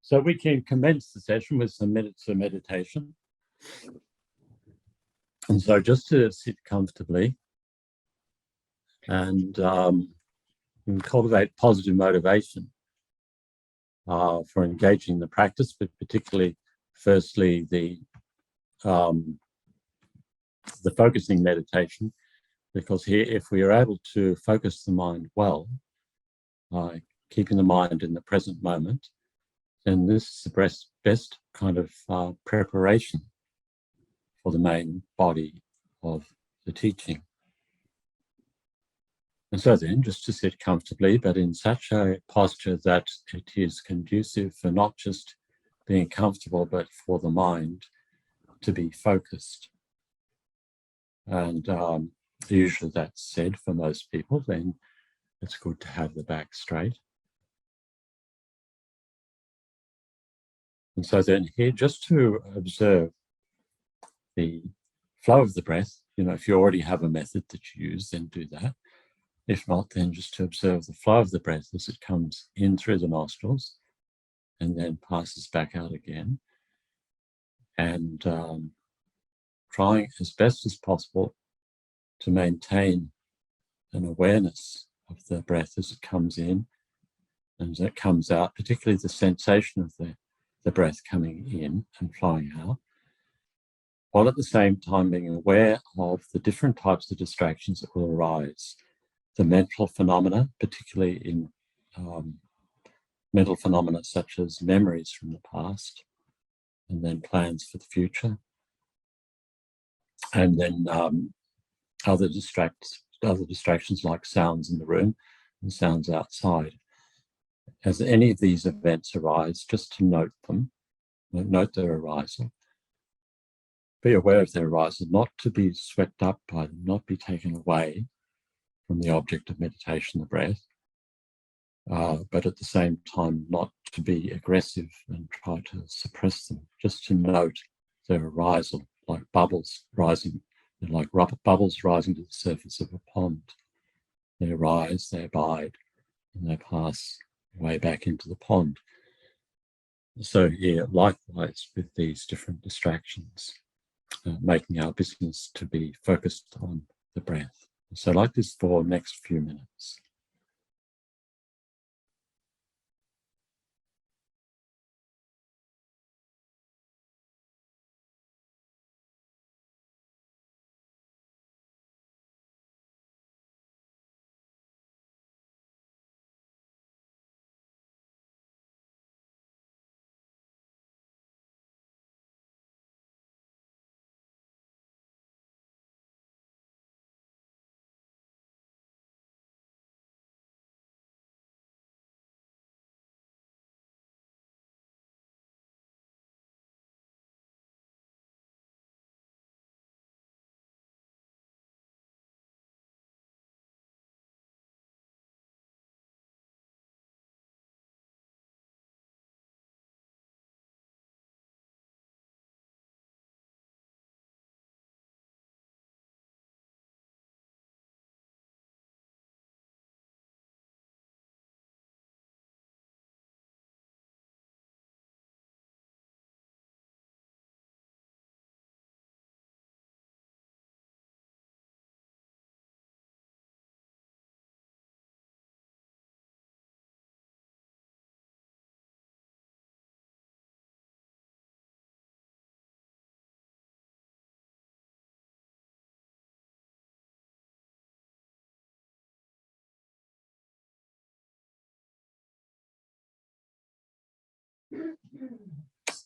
So we can commence the session with some minutes of meditation. And so just to sit comfortably and cultivate positive motivation for engaging in the practice, but particularly, firstly, the focusing meditation, because here, if we are able to focus the mind well, keeping the mind in the present moment, then this is the best kind of preparation for the main body of the teaching. And so then, just to sit comfortably, but in such a posture that it is conducive for not just being comfortable, but for the mind to be focused. And usually that's said for most people, then it's good to have the back straight. And so then here, just to observe the flow of the breath, if you already have a method that you use, then do that. If not, then just to observe the flow of the breath as it comes in through the nostrils and then passes back out again. And trying as best as possible to maintain an awareness of the breath as it comes in and as it comes out, particularly the sensation of the breath coming in and flowing out, while at the same time being aware of the different types of distractions that will arise. The mental phenomena, particularly in mental phenomena such as memories from the past, and then plans for the future, and then other distractions like sounds in the room and sounds outside. As any of these events arise, just to note them, note their arisal. Be aware of their arisal, not to be swept up by them, not be taken away from the object of meditation, the breath, but at the same time not to be aggressive and try to suppress them, just to note their arisal, like bubbles rising, like bubbles rising to the surface of a pond. They arise, they abide, and they pass way back into the pond. So here, likewise, with these different distractions, making our business to be focused on the breath. So like this for the next few minutes.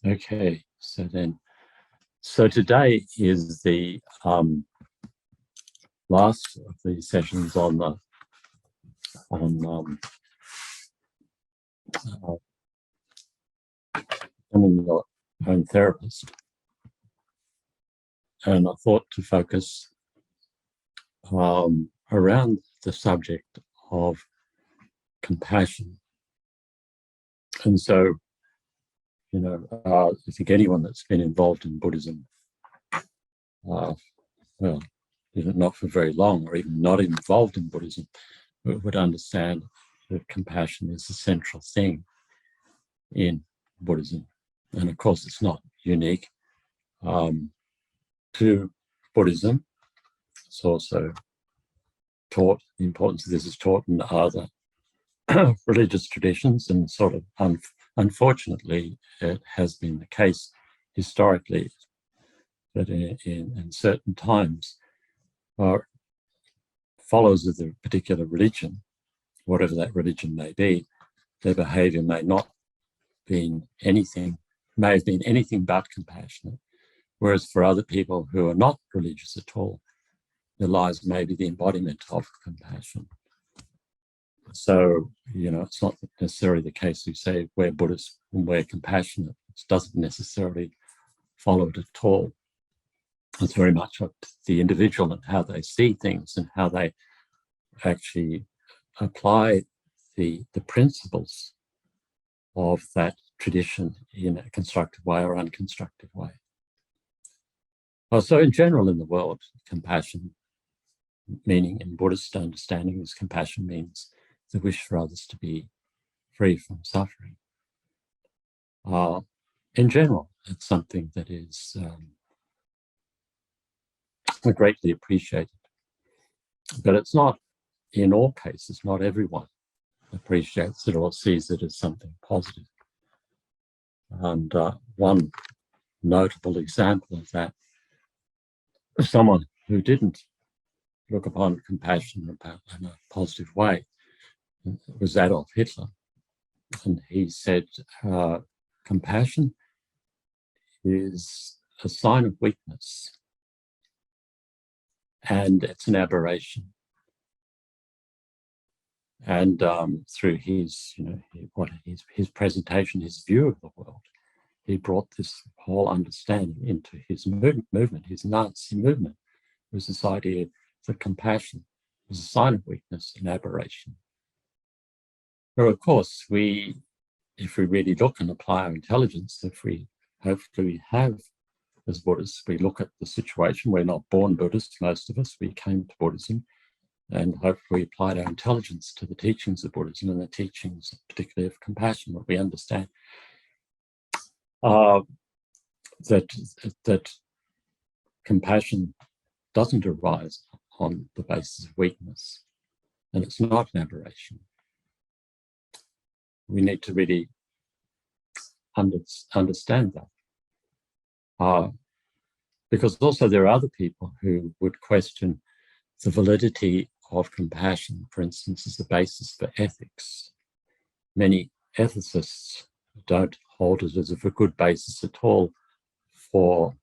Okay, so today is the last of the sessions on becoming your own therapist, and I thought to focus around the subject of compassion. And so, I think anyone that's been involved in Buddhism, well, not for very long, or even not involved in Buddhism, would understand that compassion is the central thing in Buddhism. And of course, it's not unique to Buddhism. It's also taught, the importance of this is taught in other religious traditions, and sort of unfortunately, it has been the case historically that in certain times, followers of the particular religion, whatever that religion may be, their behavior may have been anything but compassionate. Whereas for other people who are not religious at all, their lives may be the embodiment of compassion. So, it's not necessarily the case you say we're Buddhist and we're compassionate. It doesn't necessarily follow it at all. It's very much up to the individual and how they see things and how they actually apply the principles of that tradition in a constructive way or unconstructive way. So in general in the world, compassion, meaning in Buddhist understanding, is compassion means the wish for others to be free from suffering. In general, it's something that is greatly appreciated. But it's not, in all cases, not everyone appreciates it or sees it as something positive. And one notable example of that, someone who didn't look upon compassion in a positive way was Adolf Hitler. And he said, compassion is a sign of weakness and it's an aberration. And through his, his presentation, his view of the world, he brought this whole understanding into his movement, his Nazi movement. It was this idea that compassion was a sign of weakness and aberration. Well, of course, if we really look and apply our intelligence, if we hopefully have as Buddhists, we look at the situation. We're not born Buddhists, most of us. We came to Buddhism and hopefully applied our intelligence to the teachings of Buddhism and the teachings, particularly of compassion, that we understand that compassion doesn't arise on the basis of weakness, and it's not an aberration. We need to really understand that. Because also there are other people who would question the validity of compassion, for instance, as the basis for ethics. Many ethicists don't hold it as a good basis at all for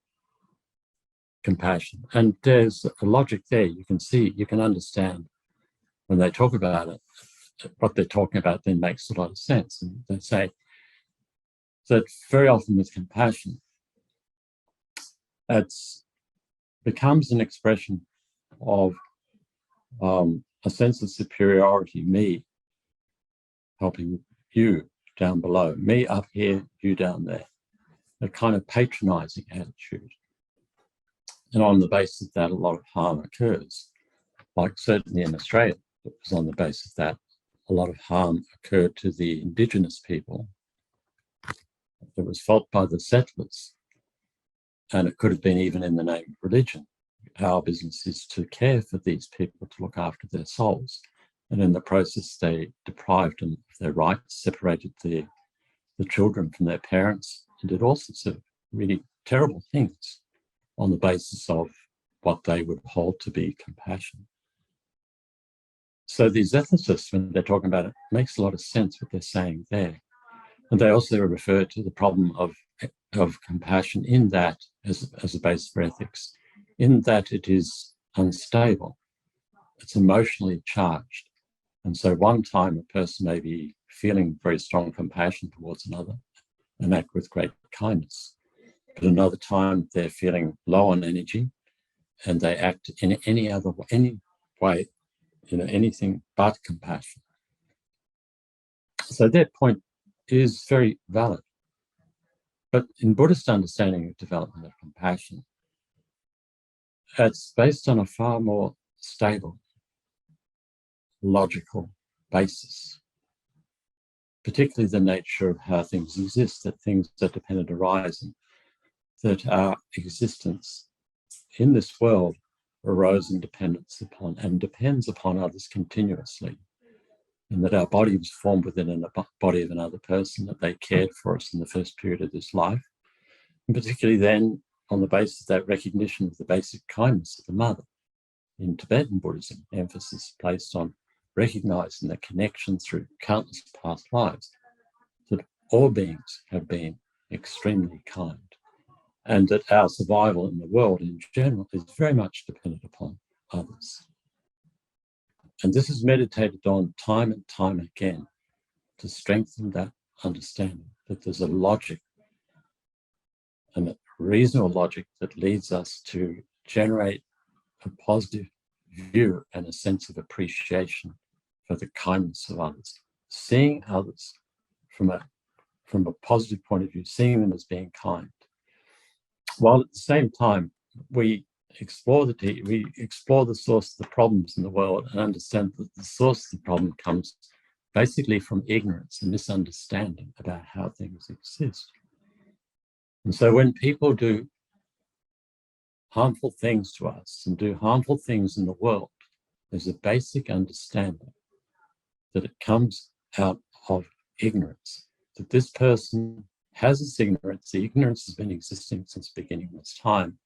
compassion. And there's a logic there. You can understand when they talk about it, what they're talking about then makes a lot of sense. And they say that very often with compassion, it becomes an expression of a sense of superiority, me helping you down below, me up here, you down there, a kind of patronizing attitude. And on the basis of that, a lot of harm occurs. Like certainly in Australia, it was on the basis of that, a lot of harm occurred to the indigenous people. It was felt by the settlers. And it could have been even in the name of religion. Our business is to care for these people, to look after their souls. And in the process, they deprived them of their rights, separated the children from their parents, and did all sorts of really terrible things on the basis of what they would hold to be compassion. So these ethicists, when they're talking about it, makes a lot of sense what they're saying there. And they also refer to the problem of compassion in that, as a base for ethics, in that it is unstable. It's emotionally charged. And so one time a person may be feeling very strong compassion towards another and act with great kindness. But another time they're feeling low on energy and they act in any way, anything but compassion. So their point is very valid. But in Buddhist understanding of development of compassion, it's based on a far more stable, logical basis. particularly the nature of how things exist, that things are dependent arising, that our existence in this world arose in dependence upon and depends upon others continuously, and that our body was formed within a body of another person, that they cared for us in the first period of this life, and particularly then on the basis of that recognition of the basic kindness of the mother. In Tibetan Buddhism, emphasis placed on recognizing the connection through countless past lives, that all beings have been extremely kind, and that our survival in the world in general is very much dependent upon others. And this is meditated on time and time again to strengthen that understanding that there's a logic, and a reasonable logic, that leads us to generate a positive view and a sense of appreciation for the kindness of others, seeing others from a positive point of view, seeing them as being kind, while at the same time we explore the source of the problems in the world and understand that the source of the problem comes basically from ignorance and misunderstanding about how things exist. And so when people do harmful things to us and do harmful things in the world, there's a basic understanding that it comes out of ignorance, that this person has this ignorance. The ignorance has been existing since the beginning of this time,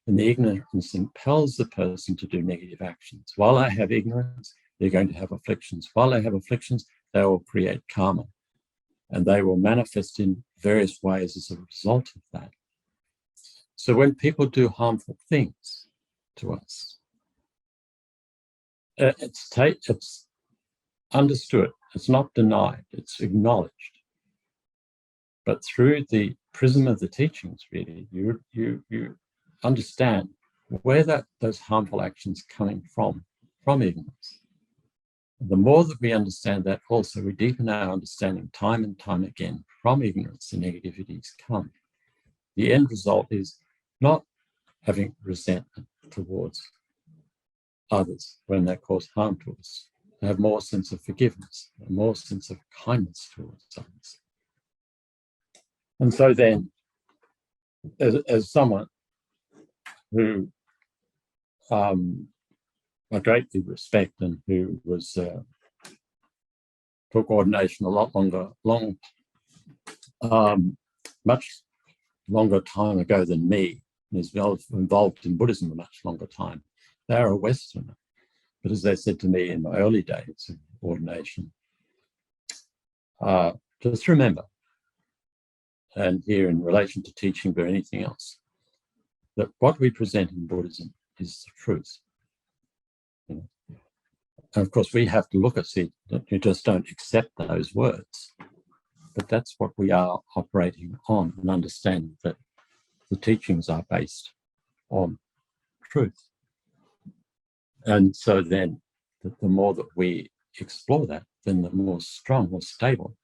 and the ignorance impels the person to do negative actions. While I have ignorance, they're going to have afflictions. While they have afflictions, they will create karma, and they will manifest in various ways as a result of that. So when people do harmful things to us, it's understood, it's not denied, it's acknowledged. But through the prism of the teachings, really, you understand where those harmful actions coming from ignorance. The more that we understand that, also we deepen our understanding time and time again. From ignorance, the negativities come. The end result is not having resentment towards others when they cause harm to us. They have more sense of forgiveness, a more sense of kindness towards others. And so then, as someone who I greatly respect and who was took ordination a lot much longer time ago than me, and is involved in Buddhism a much longer time. They're a Westerner. But as they said to me in my early days of ordination, just remember, and here in relation to teaching or anything else, that what we present in Buddhism is the truth. And of course, we have to look at it, you just don't accept those words. But that's what we are operating on, and understanding that the teachings are based on truth. And so then, the more that we explore that, then the more strong, more stable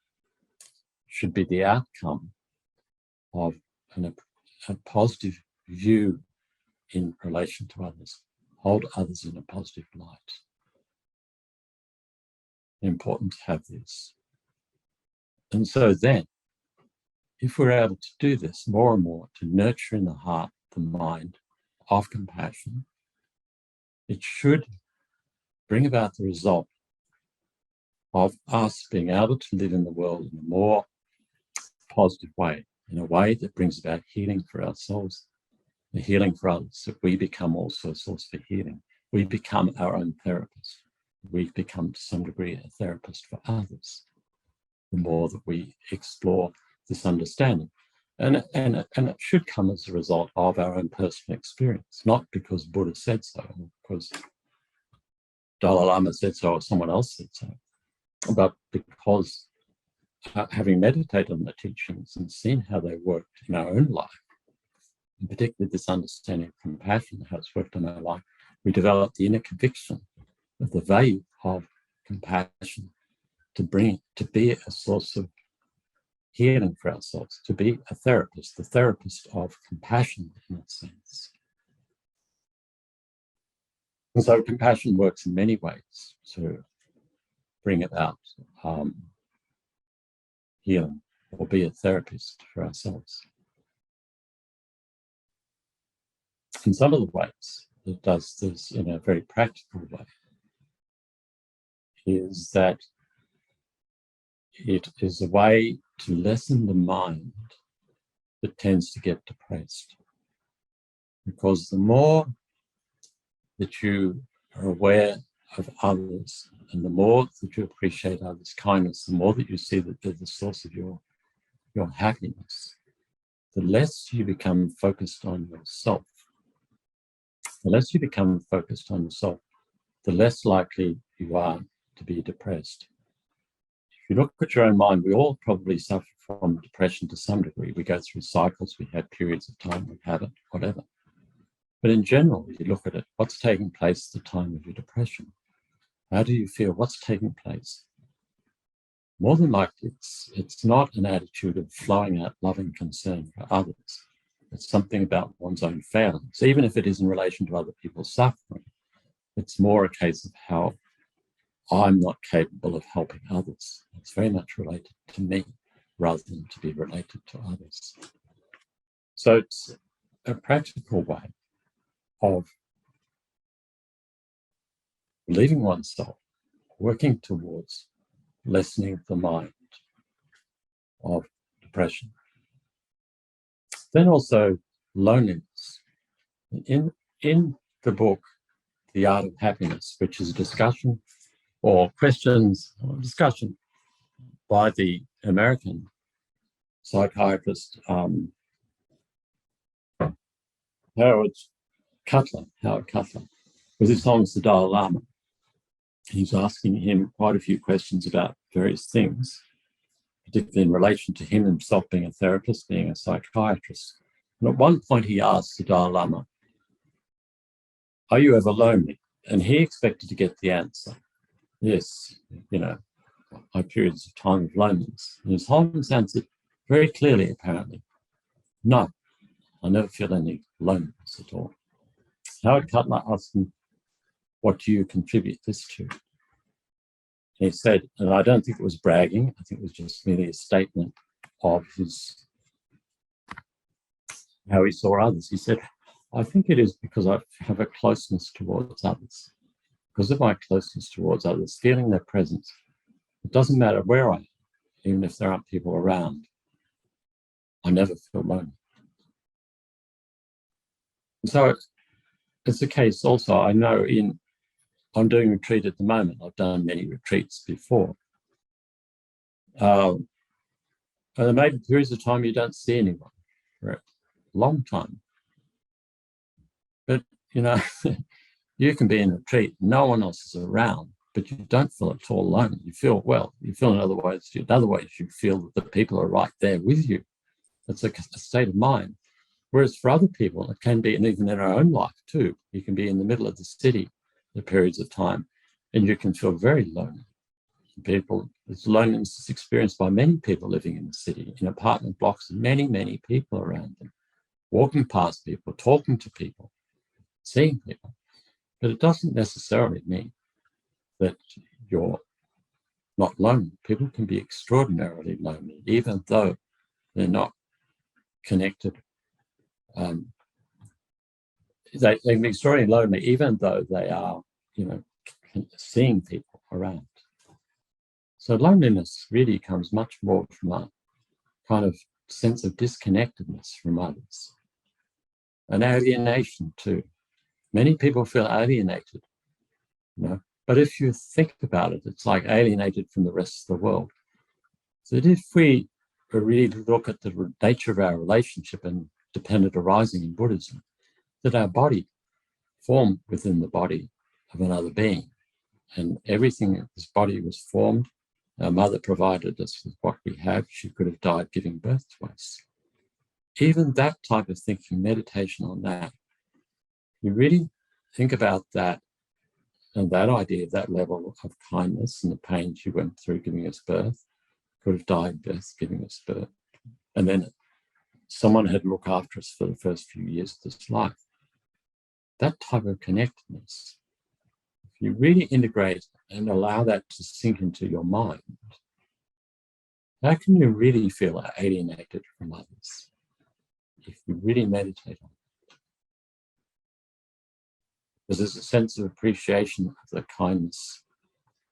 should be the outcome of a positive view in relation to others. Hold others in a positive light. Important to have this. And so then, if we're able to do this more and more, to nurture in the heart, the mind of compassion, it should bring about the result of us being able to live in the world in a more positive way, in a way that brings about healing for ourselves, the healing for others, that we become also a source for healing. We become our own therapist. We become, to some degree, a therapist for others, the more that we explore this understanding. And it should come as a result of our own personal experience, not because Buddha said so, because Dalai Lama said so, or someone else said so, but because having meditated on the teachings and seen how they worked in our own life, and particularly this understanding of compassion, how it's worked in our life, we developed the inner conviction of the value of compassion to be a source of healing for ourselves, to be a therapist, the therapist of compassion in that sense. And so compassion works in many ways to bring about healing or be a therapist for ourselves. And some of the ways it does this in a very practical way is that it is a way to lessen the mind that tends to get depressed. Because the more that you are aware of others and the more that you appreciate others' kindness, the more that you see that they're the source of your happiness, the less you become focused on yourself. The less you become focused on yourself, the less likely you are to be depressed. If you look at your own mind, we all probably suffer from depression to some degree. We go through cycles, we have periods of time, we have it, whatever. But in general, if you look at it, what's taking place at the time of your depression? How do you feel? What's taking place? More than likely, it's not an attitude of flowing out loving concern for others. It's something about one's own failings, even if it is in relation to other people's suffering. It's more a case of how I'm not capable of helping others. It's very much related to me rather than to be related to others. So it's a practical way of relieving oneself, working towards lessening the mind of depression. Then also loneliness. In the book, The Art of Happiness, which is a discussion or questions or discussion by the American psychiatrist Howard Cutler, with his songs, the Dalai Lama. He's asking him quite a few questions about various things, particularly in relation to him himself being a therapist, being a psychiatrist. And at one point he asked the Dalai Lama, "Are you ever lonely?" And he expected to get the answer, "Yes, my periods of time of loneliness." And his Holiness answered very clearly, apparently, "No, I never feel any loneliness at all." Howard Cutler asked him, "What do you contribute this to?" He said, and I don't think it was bragging, I think it was just merely a statement of how he saw others. He said, "I think it is because I have a closeness towards others. Because of my closeness towards others, feeling their presence, it doesn't matter where I am, even if there aren't people around, I never feel lonely." And so it's the case also, I know I'm doing retreat at the moment. I've done many retreats before. And there may be periods of time you don't see anyone for a long time. But, you can be in a retreat, no one else is around, but you don't feel at all alone. You feel, in other ways, you feel that the people are right there with you. It's a state of mind. Whereas for other people, it can be, and even in our own life too, you can be in the middle of the city at periods of time, and you can feel very lonely. This loneliness is experienced by many people living in the city, in apartment blocks, and many, many people around them, walking past people, talking to people, seeing people. But it doesn't necessarily mean that you're not lonely. People can be extraordinarily lonely, even though they're not connected. They can be extraordinarily lonely, even though they are, seeing people around. So loneliness really comes much more from a kind of sense of disconnectedness from others. And alienation too. Many people feel alienated, but if you think about it, it's like alienated from the rest of the world. So that if we really look at the nature of our relationship and dependent arising in Buddhism, that our body formed within the body of another being. And everything in this body was formed. Our mother provided us with what we have. She could have died giving birth to us. Even that type of thinking, meditation on that, you really think about that and that idea, that level of kindness and the pain she went through giving us birth, could have died giving us birth. And then someone had to look after us for the first few years of this life. That type of connectedness, if you really integrate and allow that to sink into your mind, How can you really feel alienated from others if you really meditate on it? Because there's a sense of appreciation of the kindness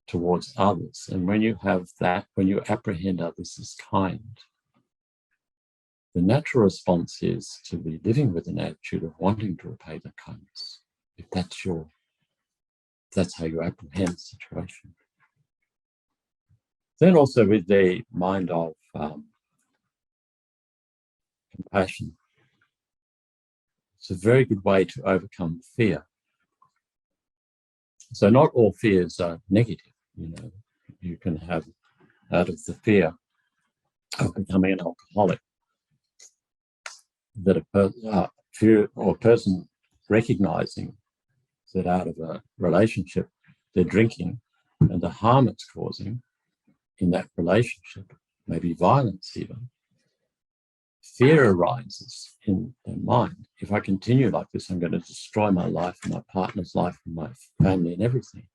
towards others. And when you have that, when you apprehend others as kind, the natural response is to be living with an attitude of wanting to repay the kindness, if that's how you apprehend the situation. Then also with the mind of compassion, it's a very good way to overcome fear. So not all fears are negative. You can have, out of the fear of becoming an alcoholic, that a person recognizing that out of a relationship they're drinking and the harm it's causing in that relationship, maybe violence even, fear arises in their mind. If I continue like this, I'm going to destroy my life and my partner's life and my family and everything.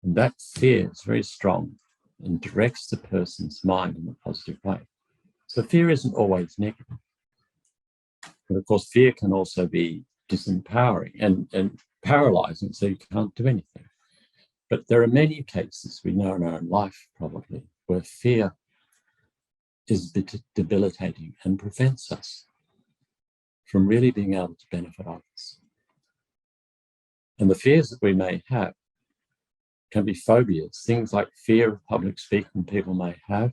And that fear is very strong and directs the person's mind in a positive way. So fear isn't always negative. But of course, fear can also be disempowering and paralyzing, so you can't do anything. But there are many cases we know in our own life, probably, where fear is debilitating and prevents us from really being able to benefit others. And the fears that we may have can be phobias, things like fear of public speaking people may have,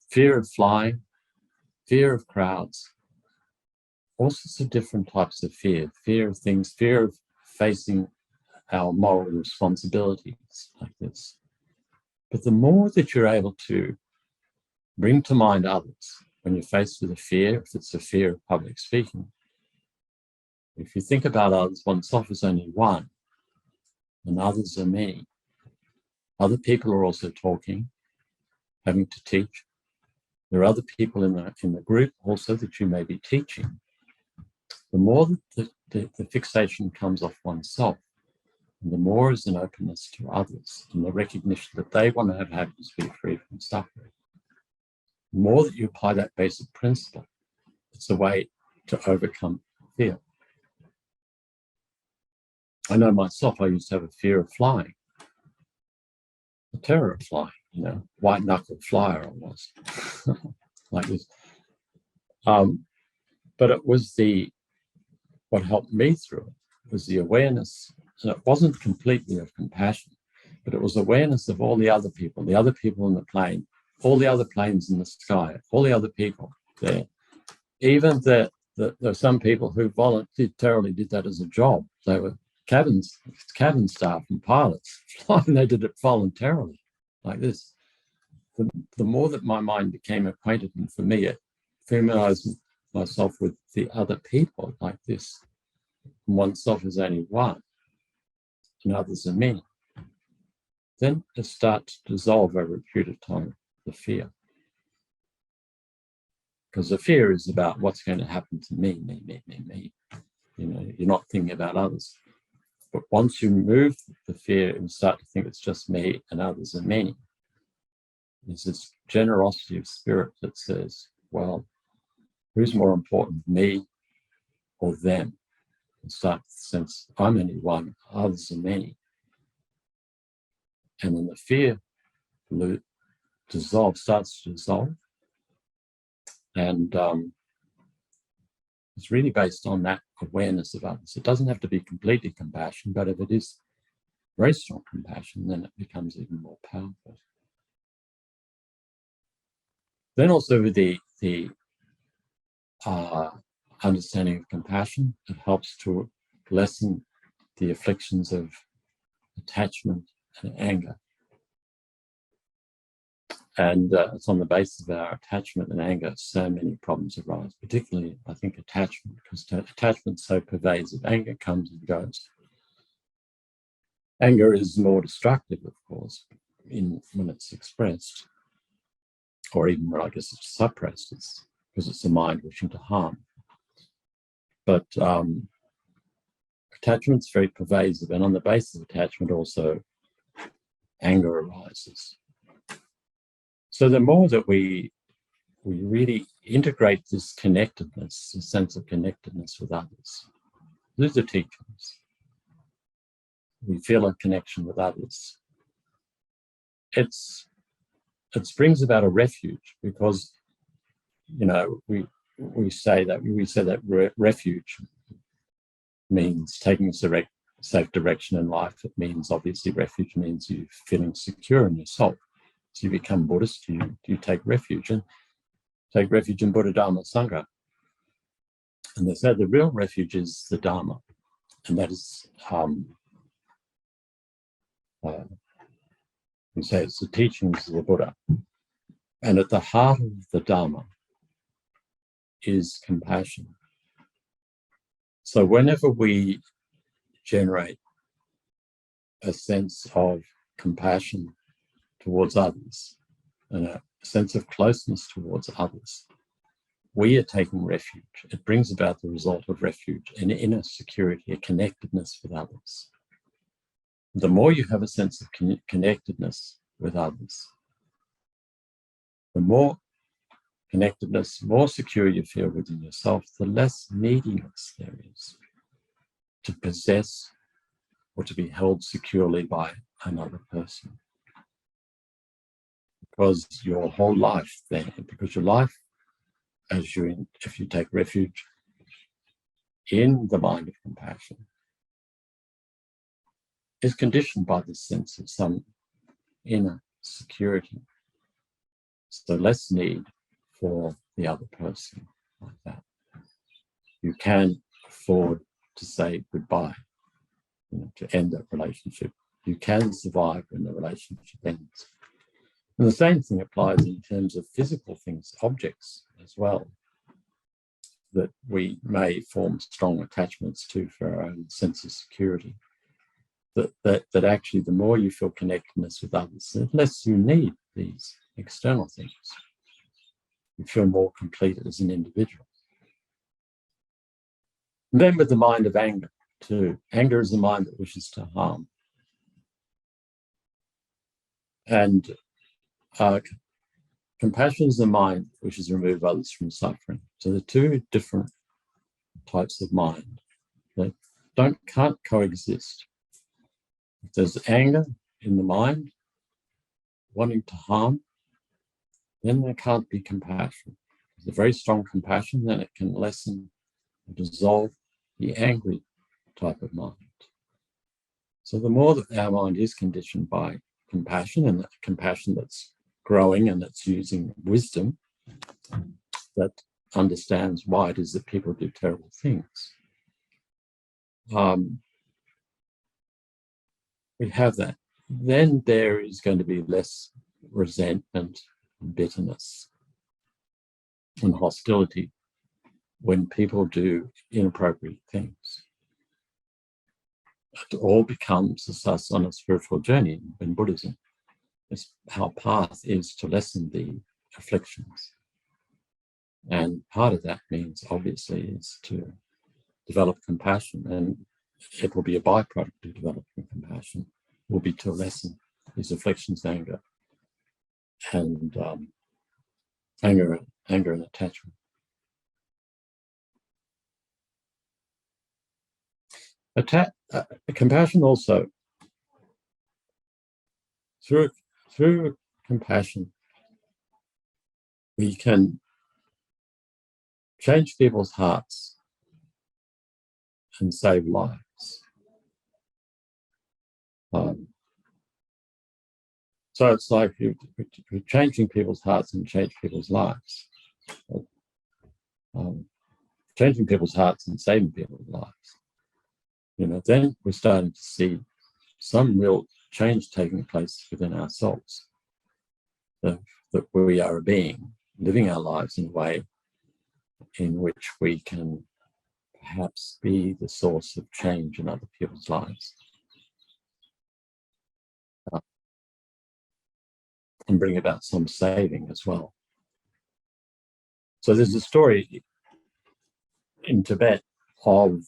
fear of flying, fear of crowds, all sorts of different types of fear of things, fear of facing our moral responsibilities like this. But the more that you're able to bring to mind others when you're faced with a fear, if it's a fear of public speaking, if you think about others, oneself is only one and others are many. Other people are also talking, having to teach. There are other people in the group also that you may be teaching. The more that the fixation comes off oneself, and the more is an openness to others and the recognition that they want to have happiness, be free from suffering. The more that you apply that basic principle, it's a way to overcome fear. I know myself, I used to have a fear of flying, a terror of flying, white knuckle flyer I was, like this. But it was what helped me through it was the awareness, and it wasn't completely of compassion, but it was awareness of all the other people in the plane, all the other planes in the sky, all the other people there. Even there are some people who voluntarily did that as a job. They were cabin staff and pilots flying. They did it voluntarily, like this. The more that my mind became acquainted, and for me, it familiarized myself with the other people like this. And oneself is only one, and others are many. Then it starts to dissolve over a period of time, the fear. Because the fear is about what's going to happen to me. You're not thinking about others. But once you move the fear and start to think it's just me and others are many, there's this generosity of spirit that says, well, who's more important, me or them? And start to sense, I'm only one, others are many. And then the fear starts to dissolve. And it's really based on that awareness of others. It doesn't have to be completely compassion, but if it is very strong compassion, then it becomes even more powerful. Then also with the understanding of compassion, it helps to lessen the afflictions of attachment and anger. And it's on the basis of our attachment and anger, so many problems arise, particularly, I think, attachment, because attachment's so pervasive. Anger comes and goes. Anger is more destructive, of course, when it's expressed, or even when I guess it's suppressed, because it's the mind wishing to harm. But attachment's very pervasive, and on the basis of attachment also, anger arises. So the more that we really integrate this connectedness, this sense of connectedness with others, through the teachings, we feel a connection with others. It brings about a refuge, because we say that refuge means taking a safe direction in life. It means, obviously, refuge means you feeling secure in yourself. So you become Buddhist, you take refuge in Buddha, Dharma, Sangha. And they say the real refuge is the Dharma, and that is, we say it's the teachings of the Buddha. And at the heart of the Dharma is compassion. So whenever we generate a sense of compassion towards others and a sense of closeness towards others, we are taking refuge. It brings about the result of refuge, an inner security, a connectedness with others. The more you have a sense of connectedness with others, the more connectedness, more secure you feel within yourself, the less neediness there is to possess or to be held securely by another person. Because your whole life then, because your life, if you take refuge in the mind of compassion, is conditioned by this sense of some inner security. So less need for the other person like that. You can afford to say goodbye, to end that relationship. You can survive when the relationship ends. And the same thing applies in terms of physical things, objects as well, that we may form strong attachments to for our own sense of security. That actually, the more you feel connectedness with others, the less you need these external things. You feel more complete as an individual. And then with the mind of anger too. Anger is the mind that wishes to harm. And compassion is the mind which is remove others from suffering. So the two different types of mind that can't coexist. If there's anger in the mind, wanting to harm, then there can't be compassion. There's a very strong compassion, then it can lessen or dissolve the angry type of mind. So the more that our mind is conditioned by compassion, and that compassion that's growing and that's using wisdom, that understands why it is that people do terrible things, we have that. Then there is going to be less resentment, bitterness, and hostility when people do inappropriate things. It all becomes us on a spiritual journey in Buddhism. Our path is to lessen the afflictions. And part of that means, obviously, is to develop compassion. And it will be a byproduct of developing compassion, will be to lessen these afflictions, anger and attachment. Compassion also, through compassion, we can change people's hearts and save lives. So it's like you're changing people's hearts and change people's lives. Changing people's hearts and saving people's lives. Then we're starting to see some real change taking place within ourselves. That we are a being living our lives in a way in which we can perhaps be the source of change in other people's lives. And bring about some saving as well. So there's a story in Tibet of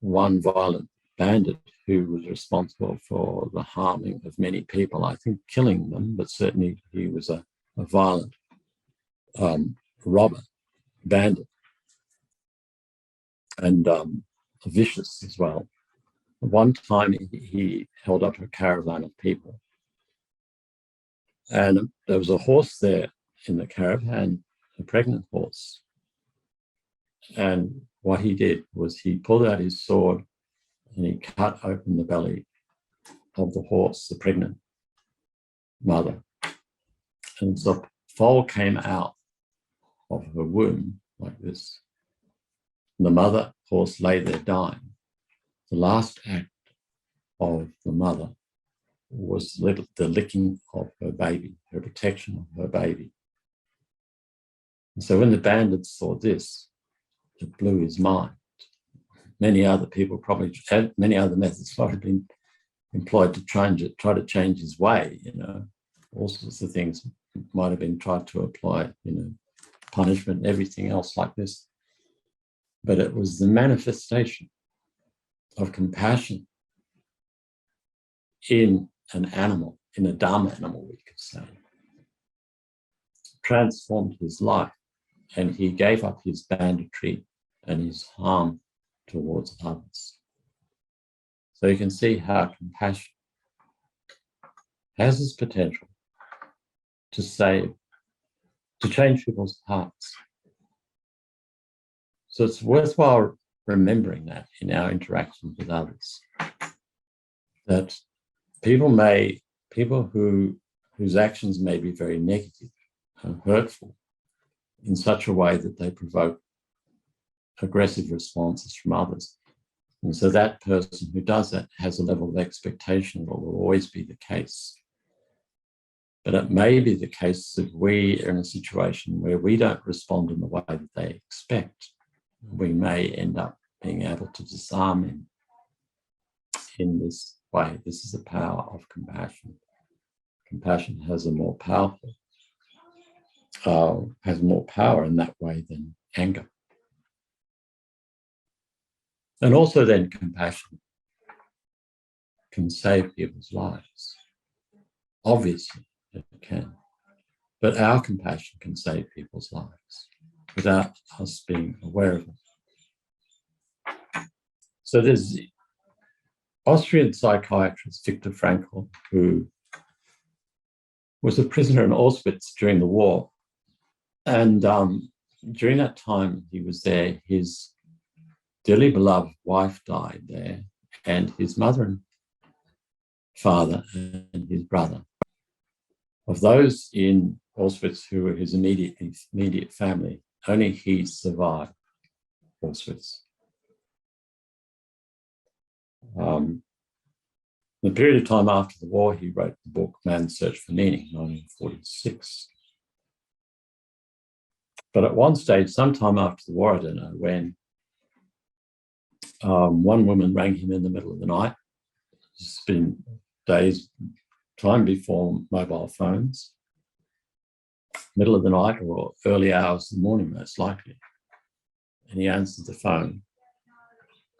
one violent bandit who was responsible for the harming of many people, I think killing them, but certainly he was a violent robber, bandit, and vicious as well. One time he held up a caravan of people, and there was a horse there in the caravan, a pregnant horse. And what he did was he pulled out his sword and he cut open the belly of the horse, the pregnant mother. And the foal came out of her womb like this. And the mother horse lay there dying. The last act of the mother was the licking of her baby, her protection of her baby. And so when the bandits saw this, it blew his mind. Many other people probably had many other methods might have been employed to try to change his way, all sorts of things might have been tried to apply, punishment and everything else like this. But it was the manifestation of compassion in an animal, in a dumb animal, we could say, transformed his life, and he gave up his banditry and his harm towards others. So you can see how compassion has this potential to change people's hearts. So it's worthwhile remembering that in our interactions with others, that people whose actions may be very negative and hurtful in such a way that they provoke aggressive responses from others. And so that person who does that has a level of expectation that will always be the case. But it may be the case that we are in a situation where we don't respond in the way that they expect. We may end up being able to disarm him in this way. This is the power of compassion. Compassion has more power in that way than anger. And also then compassion can save people's lives. Obviously it can. But our compassion can save people's lives without us being aware of it. So there's the Austrian psychiatrist Viktor Frankl, who was a prisoner in Auschwitz during the war. And during that time he was there, his dearly beloved wife died there, and his mother and father and his brother. Of those in Auschwitz who were his immediate family, only he survived Auschwitz. In the period of time after the war, he wrote the book Man's Search for Meaning, 1946. But at one stage, sometime after the war, I don't know when, one woman rang him in the middle of the night. It's been time before mobile phones, middle of the night or early hours of the morning, most likely. And he answered the phone.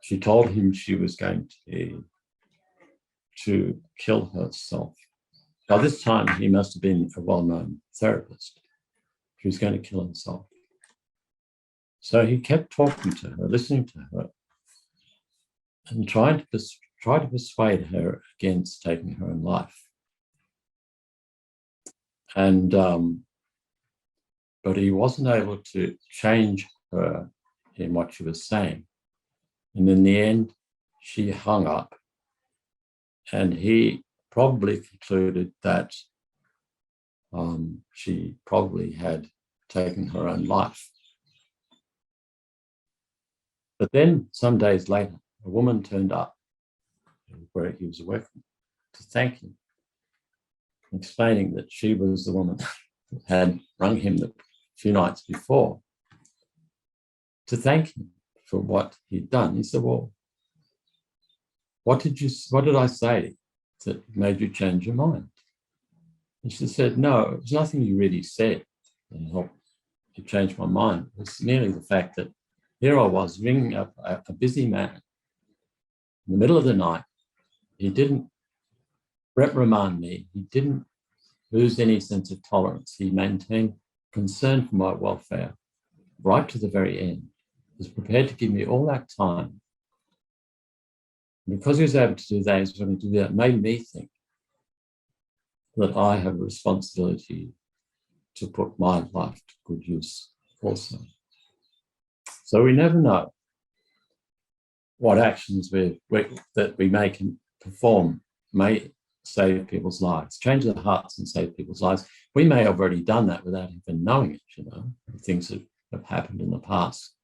She told him she was going to kill herself. By this time, he must have been a well-known therapist. She was going to kill herself. So he kept talking to her, listening to her, and try to persuade her against taking her own life. And but he wasn't able to change her in what she was saying. And in the end, she hung up, and he probably concluded that she probably had taken her own life. But then some days later, a woman turned up where he was working to thank him, explaining that she was the woman who had rung him the few nights before to thank him for what he'd done. He said, well, what did I say that made you change your mind? And she said, no, it was nothing you really said that helped to change my mind. It was merely the fact that here I was ringing up a busy man in the middle of the night He didn't reprimand me. He didn't lose any sense of tolerance. He maintained concern for my welfare right to the very end. He was prepared to give me all that time. And because he was able to do that, he was willing to do that, made me think that I have a responsibility to put my life to good use also. So we never know what actions that we make and perform may save people's lives, change their hearts and save people's lives. We may have already done that without even knowing it, things that have happened in the past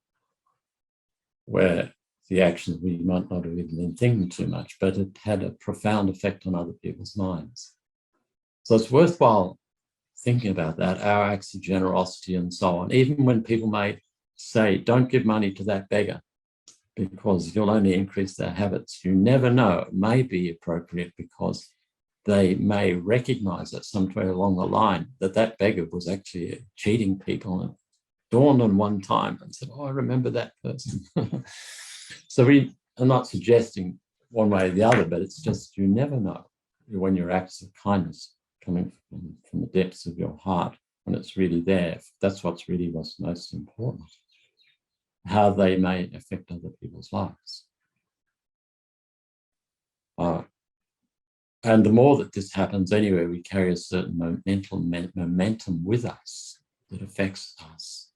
where the actions we might not have even been thinking too much, but it had a profound effect on other people's minds. So it's worthwhile thinking about that, our acts of generosity and so on, even when people may say, don't give money to that beggar because you'll only increase their habits. You never know. It may be appropriate because they may recognize at somewhere along the line that that beggar was actually cheating people, and it dawned on one time and said, oh, I remember that person. So we are not suggesting one way or the other, but it's just you never know when your acts of kindness coming from the depths of your heart, when it's really there. That's what's most important, how they may affect other people's lives. And the more that this happens anyway, we carry a certain mental momentum with us that affects us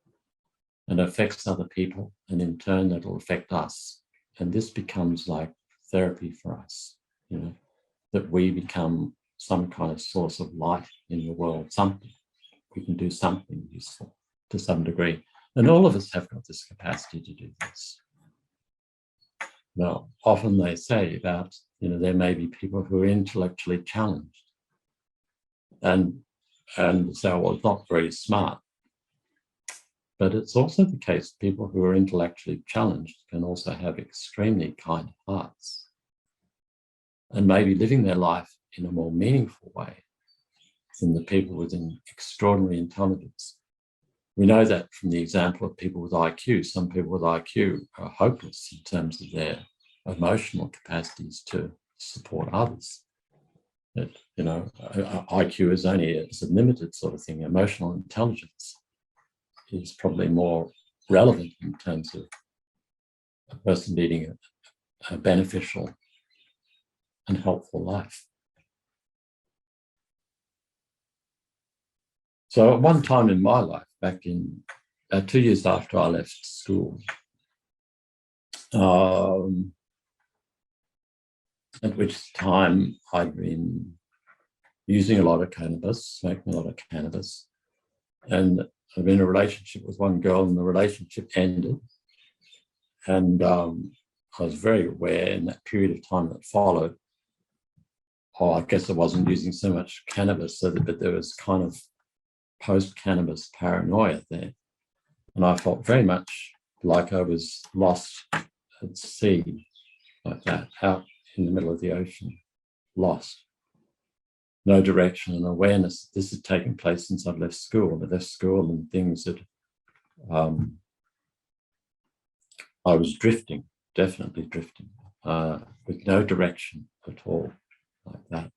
and affects other people, and in turn that'll affect us. And this becomes like therapy for us, that we become some kind of source of light in the world, something. We can do something useful to some degree. And all of us have got this capacity to do this. Now, often they say about, there may be people who are intellectually challenged and say, well, it's not very smart. But it's also the case people who are intellectually challenged can also have extremely kind hearts and maybe living their life in a more meaningful way than the people with an extraordinary intelligence. We know that from the example of people with IQ. Some people with IQ are hopeless in terms of their emotional capacities to support others. IQ is only a limited sort of thing. Emotional intelligence is probably more relevant in terms of a person leading a beneficial and helpful life. So at one time in my life, back in 2 years after I left school, at which time I'd been using a lot of cannabis, smoking a lot of cannabis, and I'd been in a relationship with one girl, and the relationship ended. And I was very aware in that period of time that followed, I guess I wasn't using so much cannabis, but there was kind of post-cannabis paranoia there. And I felt very much like I was lost at sea, like that, out in the middle of the ocean, lost. No direction and awareness. This had taken place since I'd left school. I left school and things that I was drifting, definitely drifting, with no direction at all, like that.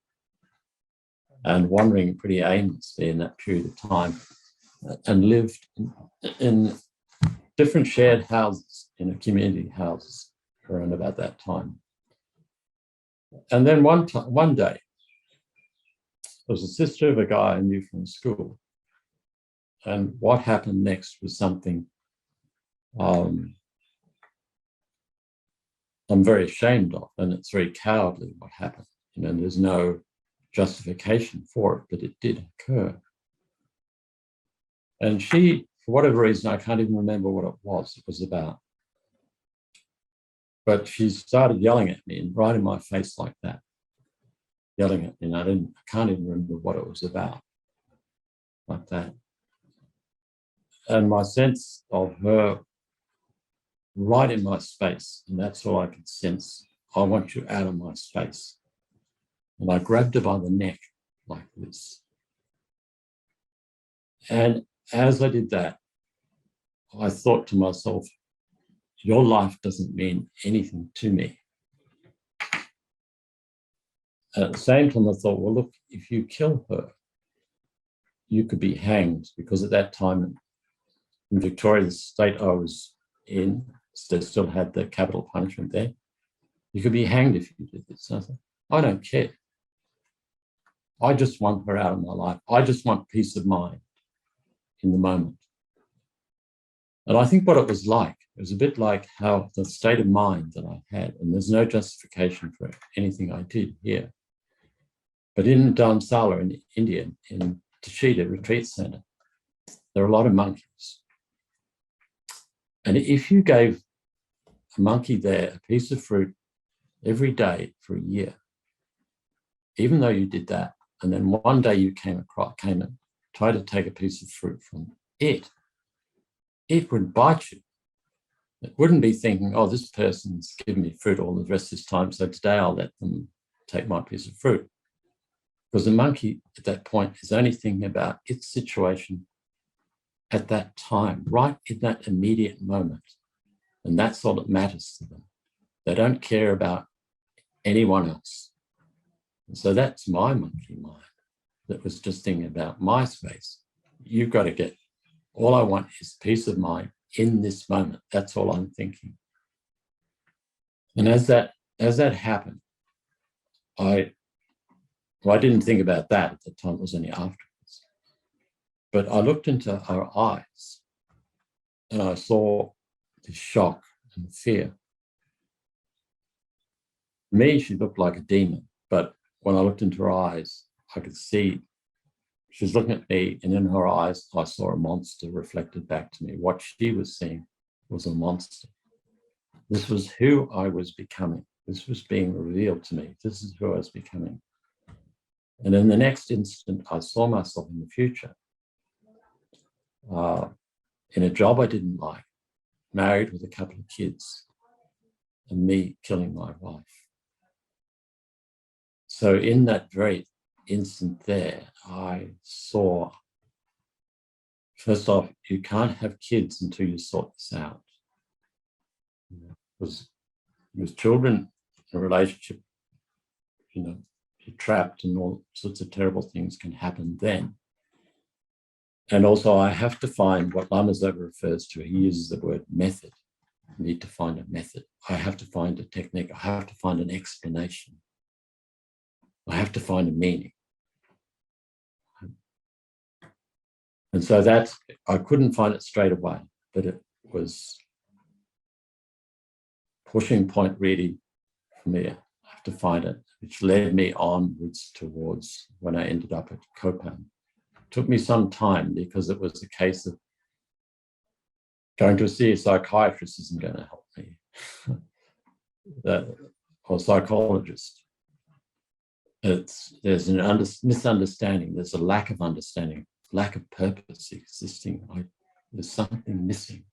And wandering pretty aimlessly in that period of time, and lived in different shared houses, community houses around about that time. And then one day, there was a sister of a guy I knew from school. And what happened next was something I'm very ashamed of, and it's very cowardly what happened. There's no justification for it, but it did occur. And she, for whatever reason, I can't even remember what it was about, but she started yelling at me and right in my face like that, yelling at me, and I can't even remember what it was about, like that. And my sense of her right in my space, and that's all I could sense. I want you out of my space. And I grabbed her by the neck like this. And as I did that, I thought to myself, your life doesn't mean anything to me. And at the same time, I thought, well, look, if you kill her, you could be hanged, because at that time in Victoria, the state I was in, they still had the capital punishment there. You could be hanged if you did this. And I thought, I don't care. I just want her out of my life. I just want peace of mind in the moment. And I think what it was a bit like how the state of mind that I had, and there's no justification for anything I did here. But in Dharamsala in India, in Tashida Retreat Center, there are a lot of monkeys. And if you gave a monkey there a piece of fruit every day for a year, even though you did that, and then one day you came and tried to take a piece of fruit from it, it would bite you. It wouldn't be thinking, oh, this person's given me fruit all the rest of this time, so today I'll let them take my piece of fruit. Because the monkey at that point is only thinking about its situation at that time, right in that immediate moment. And that's all that matters to them. They don't care about anyone else. And so that's my monkey mind that was just thinking about my space. You've got to get, all I want is peace of mind in this moment. That's all I'm thinking. And as that happened, I didn't think about that at the time, it was only afterwards. But I looked into her eyes and I saw the shock and fear. To me, she looked like a demon, but when I looked into her eyes, I could see she was looking at me, and in her eyes, I saw a monster reflected back to me. What she was seeing was a monster. This was who I was becoming. This was being revealed to me. This is who I was becoming. And in the next instant, I saw myself in the future, in a job I didn't like, married with a couple of kids, and me killing my wife. So in that very instant there, I saw, first off, you can't have kids until you sort this out. Because with children, a relationship, you're trapped, and all sorts of terrible things can happen then. And also I have to find what Lama Zopa refers to. He uses the word method. I need to find a method. I have to find a technique. I have to find an explanation. I have to find a meaning. And so I couldn't find it straight away, but it was pushing point really for me. I have to find it, which led me onwards towards when I ended up at Copan. It took me some time because it was a case of going to see a psychiatrist isn't going to help me, or psychologist. There's an misunderstanding. There's a lack of understanding, lack of purpose existing. There's something missing.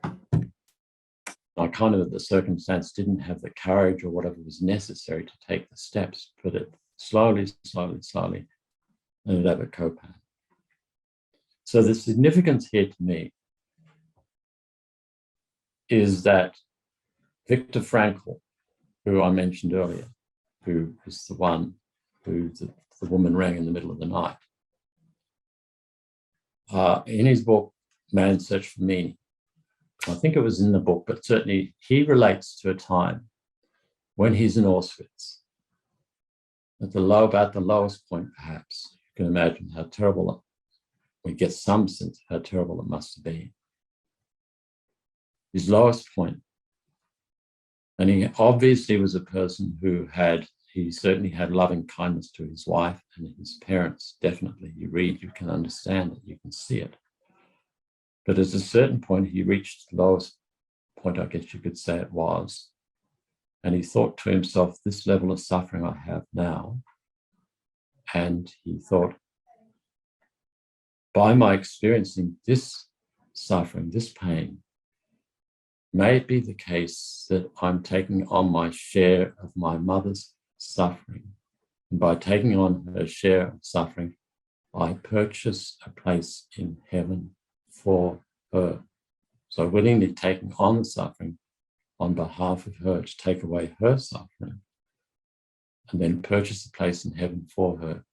I kind of, the circumstance, didn't have the courage or whatever was necessary to take the steps, but it slowly ended up at Copan. So the significance here to me is that Viktor Frankl, who I mentioned earlier, who was the one who the woman rang in the middle of the night, in his book, Man's Search for Meaning, I think it was in the book, but certainly he relates to a time when he's in Auschwitz, about the lowest point, perhaps. You can imagine how terrible we get some sense of how terrible it must have been. His lowest point. And he obviously was a person who he certainly had loving kindness to his wife and his parents, definitely. You read, you can understand it, you can see it. But at a certain point, he reached the lowest point, I guess you could say it was. And he thought to himself, this level of suffering I have now. And he thought, by my experiencing this suffering, this pain, may it be the case that I'm taking on my share of my mother's suffering. And by taking on her share of suffering, I purchase a place in heaven for her. So willingly taking on the suffering on behalf of her to take away her suffering. and then purchase a place in heaven for her.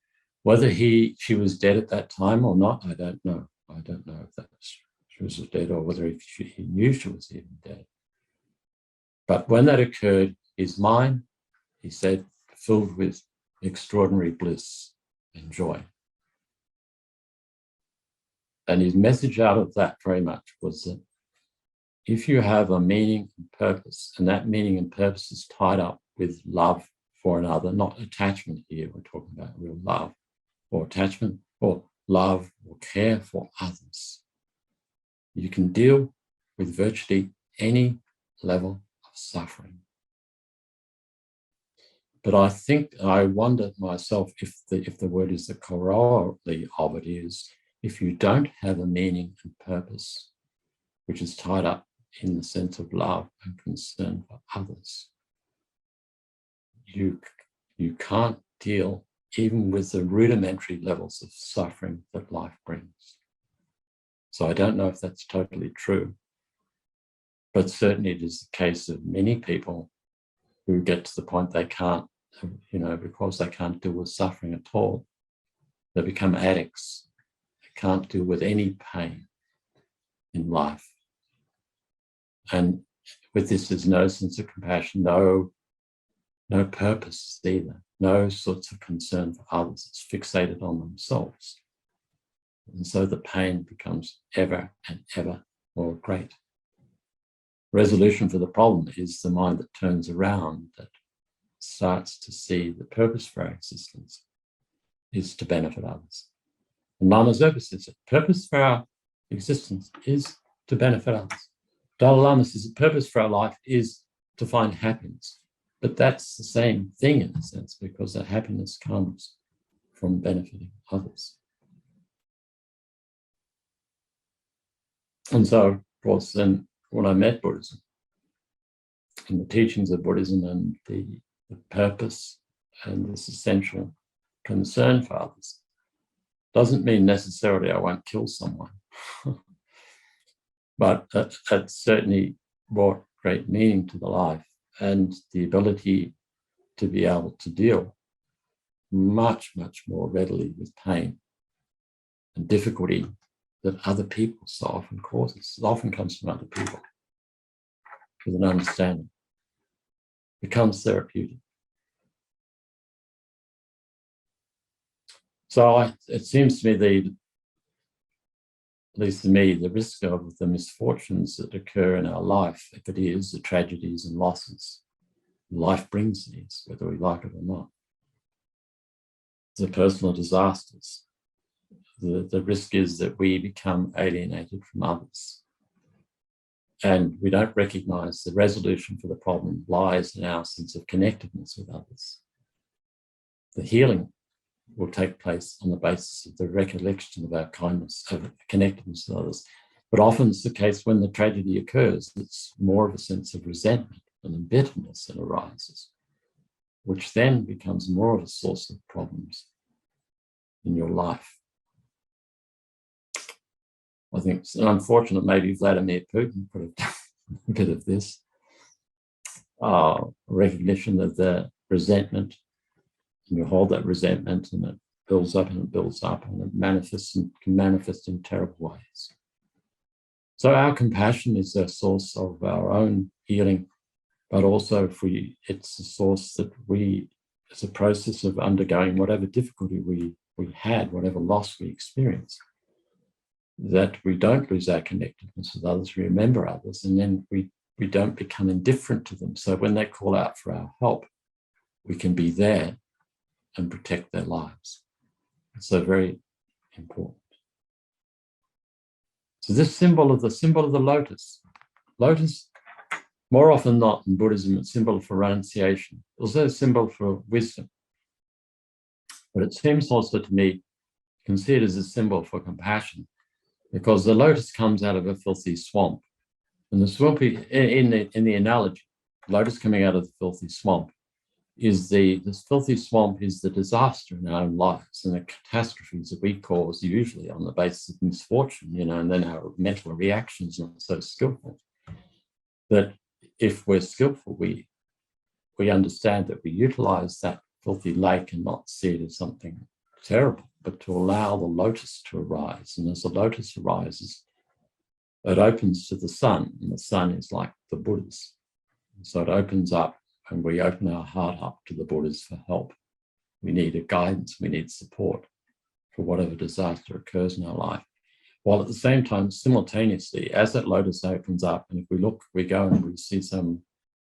Whether she was dead at that time or not, I don't know. I don't know if she was dead or whether he knew she was even dead. But when that occurred, his mind, he said, filled with extraordinary bliss and joy. And his message out of that very much was that if you have a meaning and purpose, and that meaning and purpose is tied up with love for another, not attachment here, we're talking about real love or attachment or love or care for others, you can deal with virtually any level of suffering. But I wonder myself if the word is the corollary of it is, if you don't have a meaning and purpose, which is tied up in the sense of love and concern for others, you can't deal even with the rudimentary levels of suffering that life brings. So I don't know if that's totally true, but certainly it is the case of many people who get to the point they can't, because they can't deal with suffering at all, they become addicts. They can't deal with any pain in life. And with this, there's no sense of compassion, no purpose either, no sorts of concern for others. It's fixated on themselves. And so the pain becomes ever and ever more great. Resolution for the problem is the mind that turns around, that starts to see the purpose for our existence is to benefit others. And Lama Zopa says it, purpose for our existence is to benefit others. Dalai Lama says the purpose for our life is to find happiness. But that's the same thing in a sense, because that happiness comes from benefiting others. And so, of course, then when I met Buddhism and the teachings of Buddhism and the purpose and this essential concern for others, doesn't mean necessarily I won't kill someone. But that certainly brought great meaning to the life and the ability to be able to deal much, much more readily with pain and difficulty that other people so often causes. It often comes from other people with an understanding. It becomes therapeutic. So it seems to me at least to me, the risk of the misfortunes that occur in our life, if it is the tragedies and losses, life brings these, whether we like it or not. The personal disasters. The risk is that we become alienated from others. And we don't recognize the resolution for the problem lies in our sense of connectedness with others. The healing will take place on the basis of the recollection of our kindness, of connectedness with others. But often it's the case when the tragedy occurs, it's more of a sense of resentment and bitterness that arises, which then becomes more of a source of problems in your life. I think it's unfortunate maybe Vladimir Putin could have done a bit of this, recognition of the resentment. And you hold that resentment and it builds up and it builds up and it manifests and can manifest in terrible ways. So our compassion is a source of our own healing, but also it's a source that it's a process of undergoing whatever difficulty we had, whatever loss we experienced, that we don't lose our connectedness with others, we remember others, and then we don't become indifferent to them. So when they call out for our help, we can be there and protect their lives. So very important. So this symbol of the lotus. Lotus, more often than not in Buddhism, it's a symbol for renunciation. Also a symbol for wisdom. But it seems also to me, you can see it as a symbol for compassion, because the lotus comes out of a filthy swamp. And the swamp, in the analogy, lotus coming out of the filthy swamp, this filthy swamp is the disaster in our own lives and the catastrophes that we cause usually on the basis of misfortune, and then our mental reactions not so skillful. That if we're skillful, we understand that we utilize that filthy lake and not see it as something terrible, but to allow the lotus to arise. And as the lotus arises, it opens to the sun, and the sun is like the Buddhas. So it opens up, and we open our heart up to the Buddhas for help. We need a guidance, we need support for whatever disaster occurs in our life. While at the same time, simultaneously, as that lotus opens up, and if we look, we go and we see some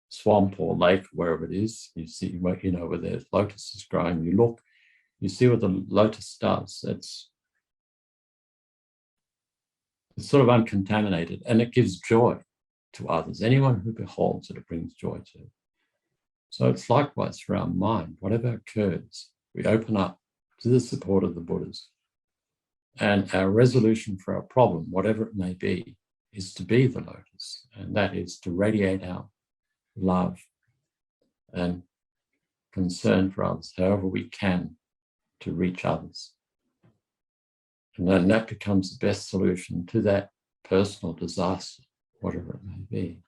swamp or lake, wherever it is, you see, you know, where the lotus is growing, you look, you see what the lotus does. It's sort of uncontaminated, and it gives joy to others. Anyone who beholds it, it brings joy to. So it's likewise for our mind. Whatever occurs, we open up to the support of the Buddhas. And our resolution for our problem, whatever it may be, is to be the lotus. And that is to radiate our love and concern for others, however we can, to reach others. And then that becomes the best solution to that personal disaster, whatever it may be.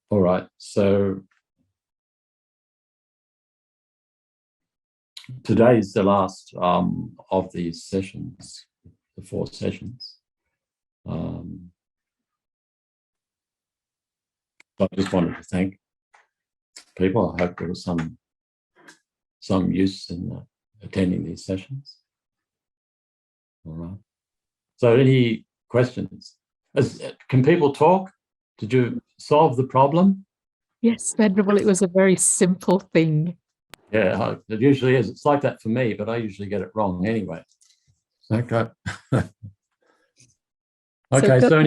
All right, so today is the last of these sessions, the 4 sessions. I just wanted to thank people. I hope there was some use in attending these sessions. All right. So any questions? Can people talk? Did you solve the problem? Yes, Venerable, it was a very simple thing. Yeah, it usually is. It's like that for me, but I usually get it wrong anyway. Okay. Okay, so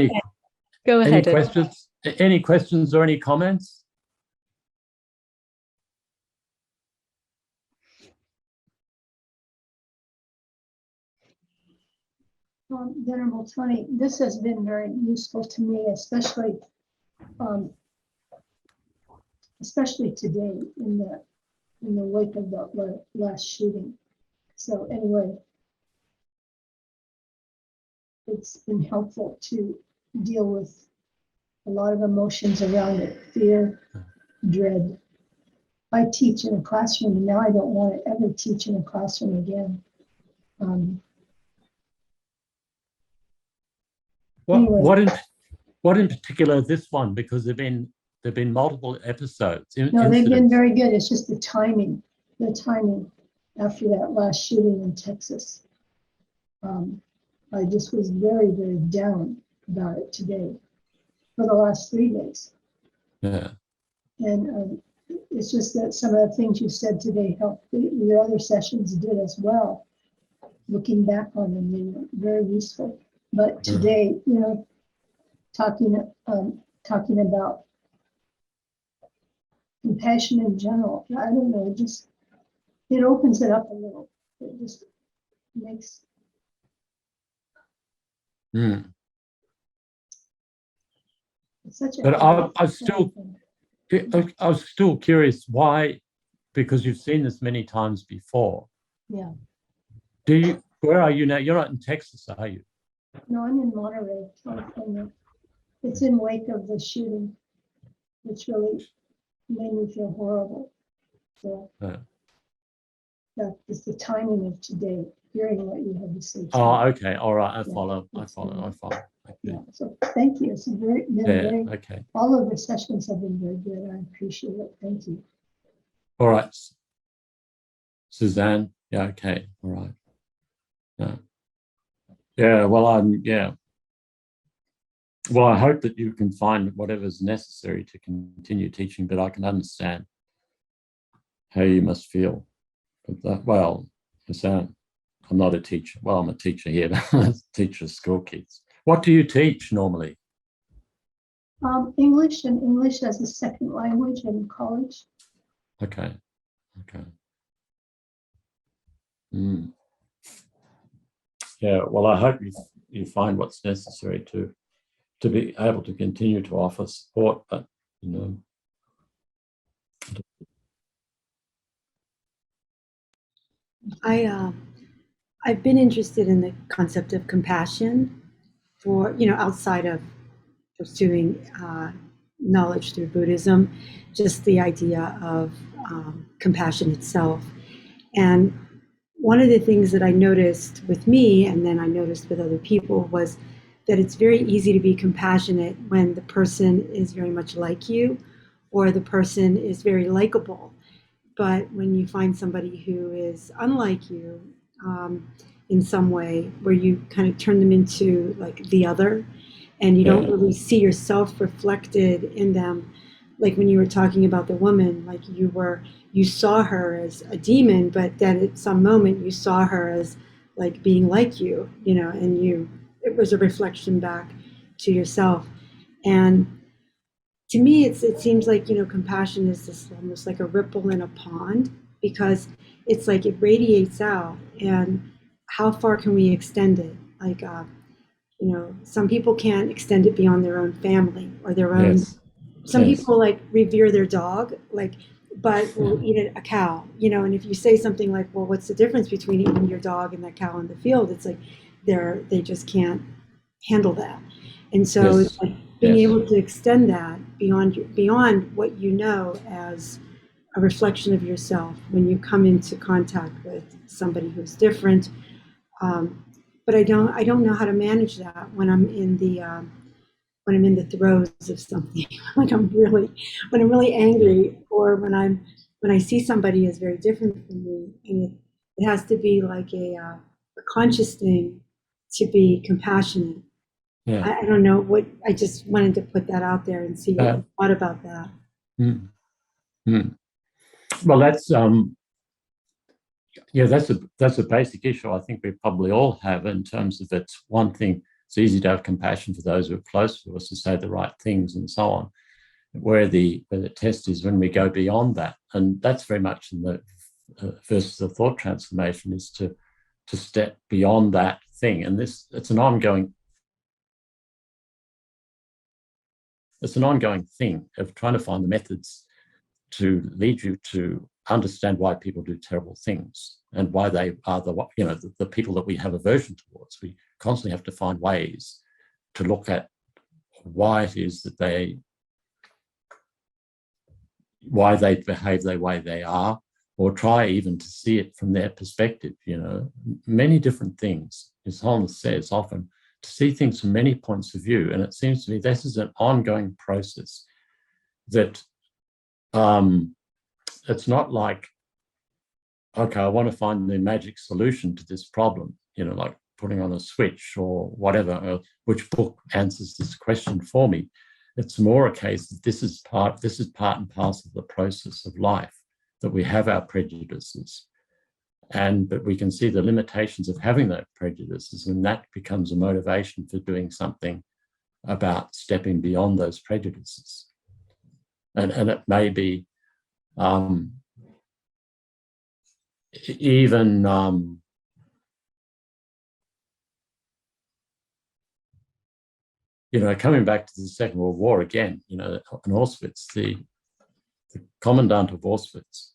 go ahead. Any questions? Any questions or any comments? Venerable Tony, this has been very useful to me, especially today in the wake of the last shooting. So anyway, it's been helpful to deal with a lot of emotions around it: fear, dread. I teach in a classroom, and now I don't want to ever teach in a classroom again. Anyway. What in particular this one? Because there've been multiple episodes. No, they've been very good. It's just the timing after that last shooting in Texas. I just was very, very down about it today for the last 3 days. Yeah. And it's just that some of the things you said today helped. Your other sessions did as well. Looking back on them, they were very useful. But today, you know, talking about compassion in general, I don't know, it opens it up a little. It just makes. Mm. It's such a. But I was still curious why, because you've seen this many times before. Yeah. Where are you now? You're not in Texas, are you? No, I'm in Monterey, California. It's in wake of the shooting, which really made me feel horrible. So that is the timing of today, hearing what you had to say. Oh, okay. All right. I follow. Okay. Yeah. So thank you. It's very okay. All of the sessions have been very good. I appreciate it. Thank you. All right. Suzanne. Yeah. Okay. All right. Yeah. Yeah. Well, Well, I hope that you can find whatever's necessary to continue teaching, but I can understand how you must feel. But well, I'm not a teacher. Well, I'm a teacher here, but I'm a teacher of school kids. What do you teach normally? English and English as a second language in college. Okay. Yeah, well, I hope you find what's necessary to be able to continue to offer support, but you know. I've been interested in the concept of compassion for, outside of pursuing knowledge through Buddhism, just the idea of compassion itself. And one of the things that I noticed with me, and then I noticed with other people, was that it's very easy to be compassionate when the person is very much like you, or the person is very likable. But when you find somebody who is unlike you in some way, where you kind of turn them into like the other, and you don't really see yourself reflected in them, like when you were talking about the woman, like you saw her as a demon, but then at some moment you saw her as like being like you, and it was a reflection back to yourself. And to me, it seems like, compassion is this almost like a ripple in a pond, because it's like it radiates out, and how far can we extend it? Like, some people can't extend it beyond their own family or their own. Yes. Some Yes. people like revere their dog, but will eat a cow, and if you say something like, well, what's the difference between eating your dog and that cow in the field? It's like they just can't handle that. And so Yes. it's like being Yes. able to extend that beyond what you know as a reflection of yourself when you come into contact with somebody who's different. But I don't know how to manage that when I'm in the throes of something, when I'm really angry, or when I see somebody as very different from me, and it has to be like a conscious thing to be compassionate. Yeah. I don't know what, I just wanted to put that out there and see what you thought about that. Mm, mm. Well, that's that's a basic issue I think we probably all have, in terms of it's one thing. It's easy to have compassion for those who are close to us, to say the right things and so on. Where the test is when we go beyond that, and that's very much in the versus the thought transformation, is to step beyond that thing. And it's an ongoing thing of trying to find the methods to lead you to understand why people do terrible things, and why they are the people that we have aversion towards. We constantly have to find ways to look at why it is that why they behave the way they are, or try even to see it from their perspective. Many different things. As Holmes says often, to see things from many points of view. And it seems to me this is an ongoing process that it's not like, okay, I want to find the magic solution to this problem, like putting on a switch or whatever, which book answers this question for me. It's more a case that this is part and parcel of the process of life, that we have our prejudices, but we can see the limitations of having those prejudices, and that becomes a motivation for doing something about stepping beyond those prejudices. And it may be even coming back to the Second World War again, in Auschwitz, the commandant of Auschwitz,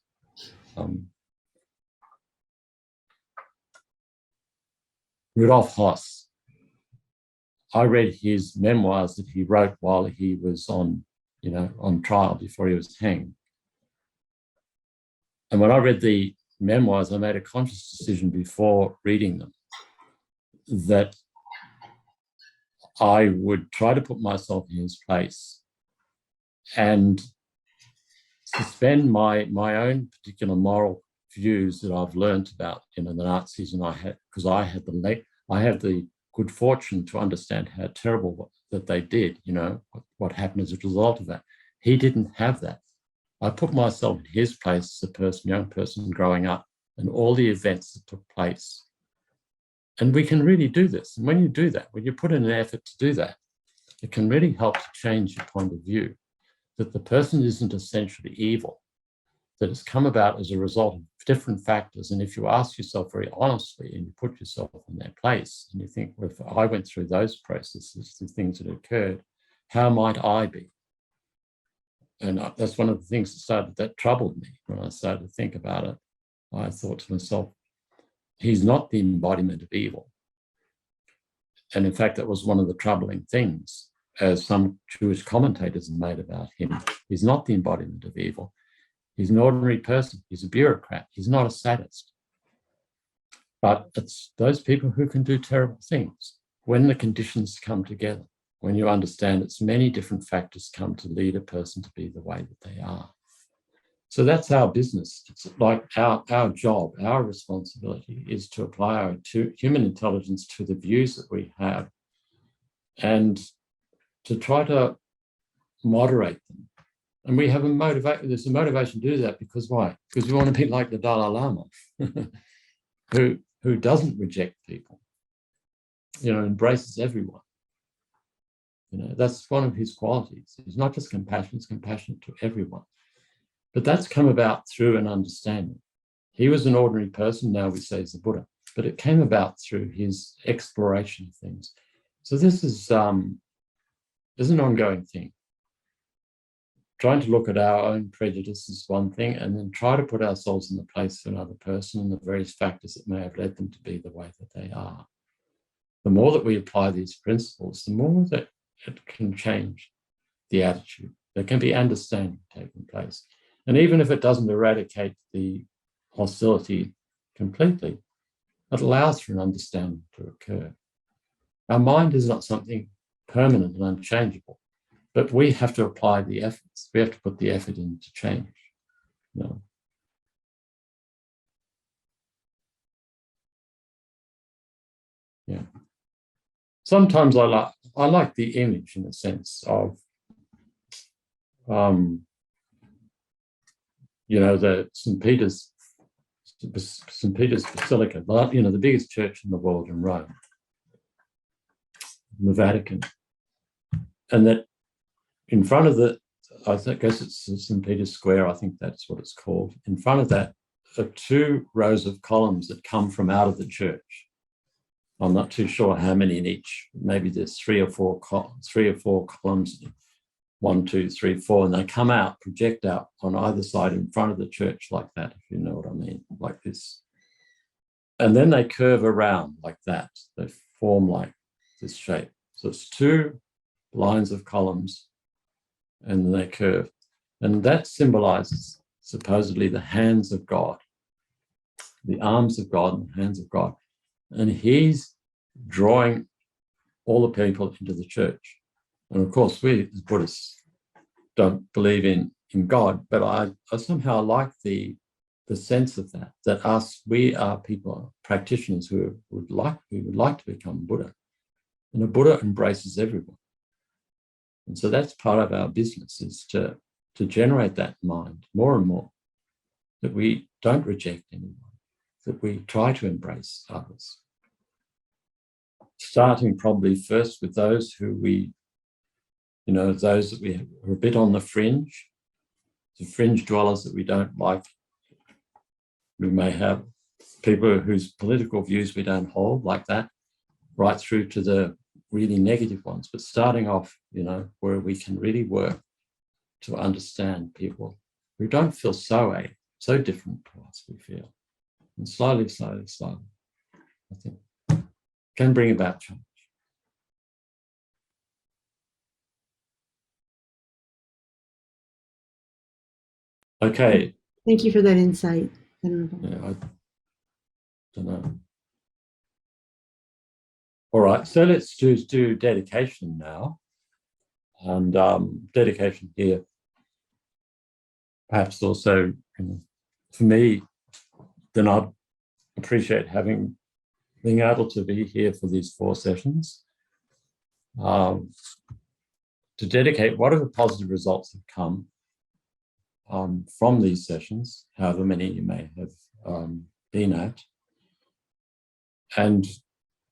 Rudolf Hoss. I read his memoirs that he wrote while he was on trial before he was hanged. And when I read the memoirs, I made a conscious decision before reading them that I would try to put myself in his place and suspend my own particular moral views that I've learned about the Nazis, and I had the good fortune to understand how terrible that they did, what happened as a result of that. He didn't have that. I put myself in his place as a young person growing up, and all the events that took place. And we can really do this. And when you do that, when you put in an effort to do that, it can really help to change your point of view, that the person isn't essentially evil, that it's come about as a result of different factors. And if you ask yourself very honestly and you put yourself in their place and you think, well, if I went through those processes, the things that occurred, how might I be? And that's one of the things that troubled me when I started to think about it. I thought to myself, he's not the embodiment of evil. And in fact, that was one of the troubling things. as some Jewish commentators have made about him, he's not the embodiment of evil. He's an ordinary person. He's a bureaucrat. He's not a sadist. But it's those people who can do terrible things when the conditions come together, when you understand it's many different factors come to lead a person to be the way that they are. So that's our business. It's like our job, our responsibility is to apply our human intelligence to the views that we have and to try to moderate them. And we have there's a motivation to do that because why? Because we want to be like the Dalai Lama, who doesn't reject people, embraces everyone. That's one of his qualities. He's not just compassionate, he's compassionate to everyone. But that's come about through an understanding. He was an ordinary person, now we say he's a Buddha, but it came about through his exploration of things. So this is an ongoing thing. Trying to look at our own prejudice is one thing, and then try to put ourselves in the place of another person and the various factors that may have led them to be the way that they are. The more that we apply these principles, the more that it can change the attitude. There can be understanding taking place. And even if it doesn't eradicate the hostility completely, it allows for an understanding to occur. Our mind is not something permanent and unchangeable, but we have to apply the efforts. We have to put the effort in to change. Yeah. Sometimes I like the image in a sense of the St. Peter's Basilica, the biggest church in the world in Rome, the Vatican, and that in front of I guess it's St. Peter's Square, I think that's what it's called. In front of that are 2 rows of columns that come from out of the church. I'm not too sure how many in each. Maybe there's 3 or 4 columns. 1, 2, 3, 4, and they come out, project out on either side in front of the church like that, if you know what I mean, like this. And then they curve around like that. They form like this shape. So it's 2 lines of columns, and then they curve. And that symbolizes supposedly the hands of God, the arms of God and the hands of God. And he's drawing all the people into the church. And of course, we as Buddhists don't believe in God, but I somehow like the sense of that we are people, practitioners who would like to become Buddha. And a Buddha embraces everyone. And so that's part of our business, is to generate that mind more and more, that we don't reject anyone, that we try to embrace others. Starting probably first with those who those that we are a bit on the fringe, the fringe dwellers that we don't like. We may have people whose political views we don't hold, like that, right through to the really negative ones. But starting off, where we can really work to understand people who don't feel so different to us, we feel. And slowly, I think, can bring about change. Okay. Thank you for that insight, Venerable. Yeah, I don't know. All right, so let's do dedication now. And dedication here, perhaps also, for me, then I'd appreciate being able to be here for these 4 sessions, to dedicate whatever positive results have come from these sessions, however many you may have been at, and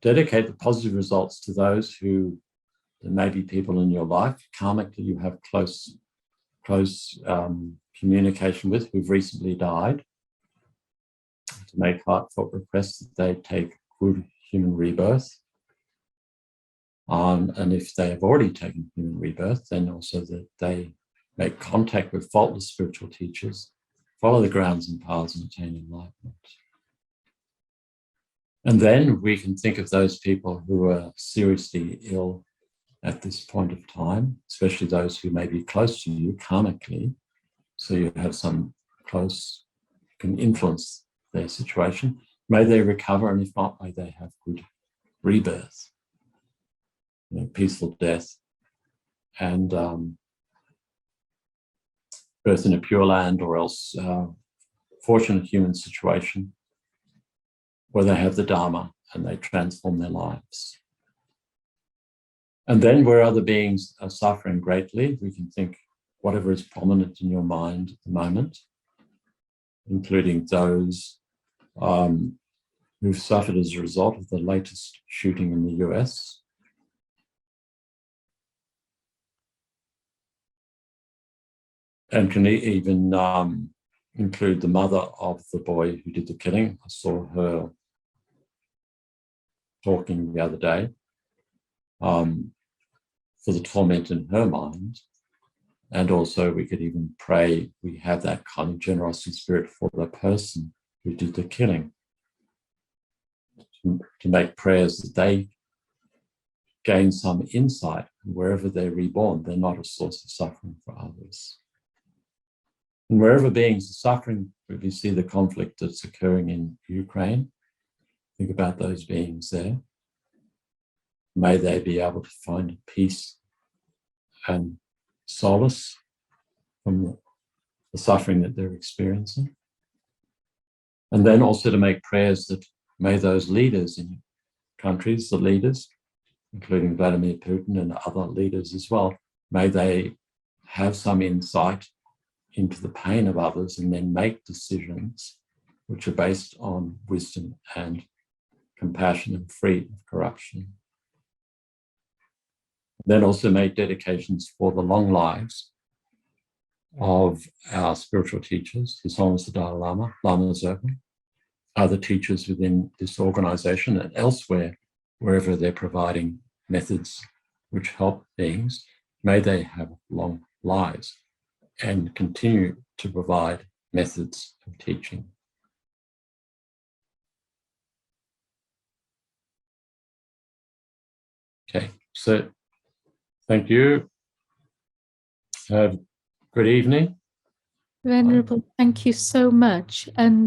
dedicate the positive results to those who, there may be people in your life, karmically you have close communication with, who've recently died, to make heartfelt requests that they take good human rebirth. And if they have already taken human rebirth, then also that they make contact with faultless spiritual teachers, follow the grounds and paths, and attain enlightenment. And then we can think of those people who are seriously ill at this point of time, especially those who may be close to you karmically, so you have some close, can influence their situation. May they recover, and if not, may they have good rebirth, peaceful death, and birth in a pure land, or else fortunate human situation where they have the Dharma and they transform their lives. And then where other beings are suffering greatly, we can think whatever is prominent in your mind at the moment, including those who've suffered as a result of the latest shooting in the US. And can even include the mother of the boy who did the killing. I saw her talking the other day, for the torment in her mind. And also we could even pray we have that kind of generosity spirit for the person who did the killing, to make prayers that they gain some insight, and wherever they're reborn, they're not a source of suffering for others. And wherever beings are suffering, if you see the conflict that's occurring in Ukraine, think about those beings there. May they be able to find peace and solace from the suffering that they're experiencing. And then also to make prayers that may those leaders in countries, the leaders, including Vladimir Putin and other leaders as well, may they have some insight into the pain of others and then make decisions which are based on wisdom and compassion and free of corruption. Then also make dedications for the long lives of our spiritual teachers, His Holiness the Dalai Lama, Lama Zopa, other teachers within this organization and elsewhere, wherever they're providing methods which help beings. May they have long lives and continue to provide methods of teaching. Okay, so thank you. Have a good evening. Venerable, thank you so much. And